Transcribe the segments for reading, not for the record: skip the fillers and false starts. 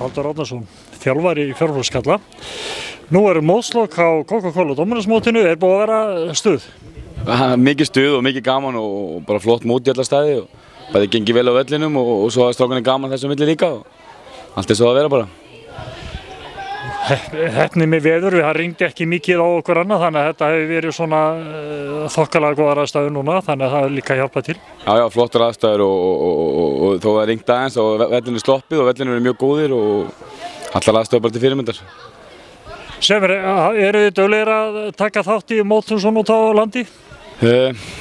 Halldór Árnason, þjálfari í fjárhúskalla. Nú mótslok á Coca-Cola Dominosmótinu, búið að vera stuð? Mikið stuð og mikið gaman og bara flott mót í alla staði og bæði gengið vel á vellinum og svo strákunni gaman þessu milli líka og allt svo að vera bara. Heppni með veður, það ringdi ekki mikið á okkur annað þannig að þetta hefur verið svona þokkalega góðar aðstæður núna þannig að það er líka hjálpað til. Já, flottar aðstæður og þó það ringdi aðeins og vellinu sloppið og vellinu mjög góðir og allar aðstæður bara til fyrirmyndar. Semur, eru þið duglegir að taka þátt í mótum svona út á landi?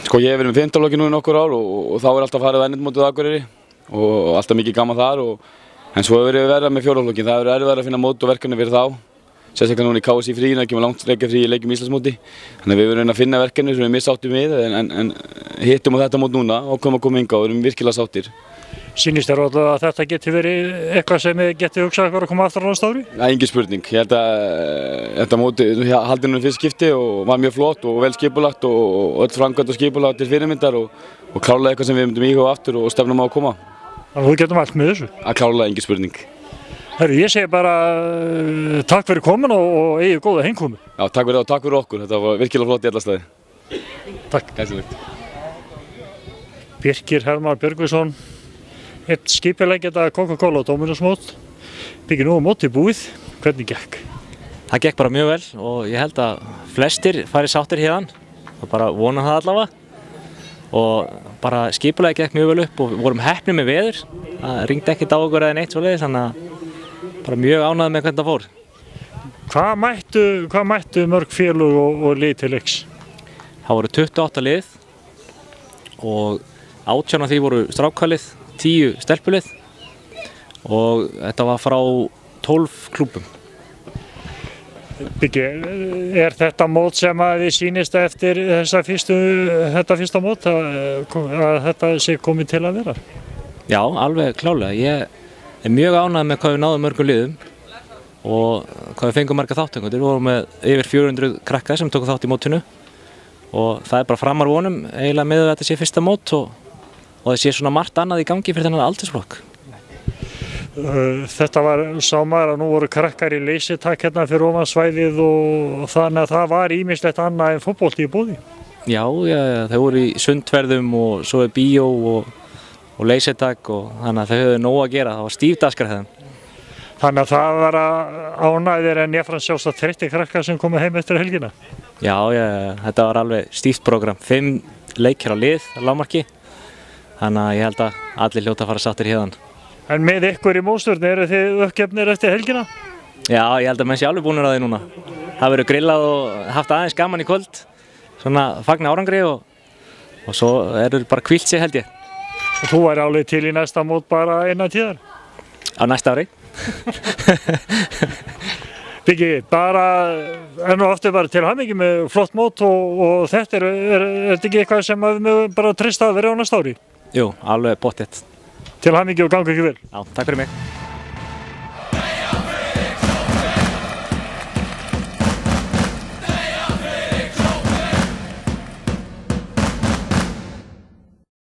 Sko ég hef verið með 15 lokki nú í nokkur ár og þá alltaf farið á ennindmótið Akureyri og alltaf mikið gaman þar en svo hefur við verið með fjórðaflokkin, það hefur erfiðara að finna mót og verkefni fyrir þá. Sérstaklega núna í KSÍ fríinu, ekki með langt leikjafrí í leikjum Íslandsmóti. Þannig að við verðum að finna verkefni sem við missáttum við en hittum á þetta mót núna og komum að koma hingað og erum virkilega sáttir. Sýnist þér að þetta geti verið eitthvað sem geti hugsað ykkur að koma aftur á næsta ári? Engin spurning. Ég held að þetta móti haldið nú fyrst skipti og var mjög flott og vel skipulagt og öll framkvæmd og skipulag til fyrirmyndar og klárlega eitthvað sem við myndum íhuga aftur og stefnum á að koma. Þannig að þú getum allt með þessu? Klárlega engin spurning. Herru, ég segi bara takk fyrir komin og eigið góða heimkomu. Já, takk fyrir það og takk fyrir okkur. Þetta var virkilega flott í alla staði. Takk. Gætilegt. Birkir Hermann Björgvinsson, einn skipuleggjandi Coca-Cola Dominosmót. Byggir nú á móti búið. Hvernig gekk? Það gekk bara mjög vel og ég held að flestir fari sáttir hérðan. Og bara vona það allavega. Og bara skipulagið gekk mjög vel upp og við vorum heppnir með veður. Það ringdi ekkert á okkur eða neitt svoleiðis, þannig að bara mjög ánægður með hvernig það fór. Hvað mættu mörg félög og lið til leiks? Það voru 28 lið og 18 af því voru strákalið, 10 stelpulið og þetta var frá 12 klúbbum. Byggi, þetta mót sem að þið sýnist eftir þetta fyrsta mót að þetta sé komið til að vera? Já, alveg klárlega. Ég mjög ánægður með hvað við náðum mörgum liðum og hvað við fengum marga þátttakendur. Við vorum með yfir 400 krakkar sem tóku þátt í mótinu og það er bara framar vonum eiginlega með að þetta sé fyrsta mót og það sé svona margt annað í gangi fyrir þennan aldursflokk. Þetta var, sá maður að nú voru krakkar í leysitak hérna fyrir ofan svæðið og þannig að það var ýmislegt annað en fótbolti í boði. Já, þau voru í sundferðum og svo bíó og leysitak og þannig að þau höfðu nóg að gera, það var stíf dagskrárhæð. Þannig að það var ánægðir en ég sjást að 30 krakkar sem komu heim eftir helgina? Já, þetta var alveg stíft prógram, 5 leikir á lið að lágmarki, þannig að ég held að allir hljóta að fara sáttir hérðan. En með ykkur í mótstjórn, eru þið uppgefnir eftir helgina? Já, ég held að menn sé alveg búnir að því núna. Það verður grillað og haft aðeins gaman í kvöld, svona fagna árangri og svo eru bara hvílt sig held ég. Og þú væri alveg til í næsta mót bara innan tíðar? Á næsta ári. Byggi, bara enn og aftur bara til hamingju með flott mót og þetta er þetta ekki eitthvað sem við mögum bara treysta að vera á næsta ári? Jú, alveg pottþétt. Til hamingju og gangi ykkur vel. Já, takk fyrir mig.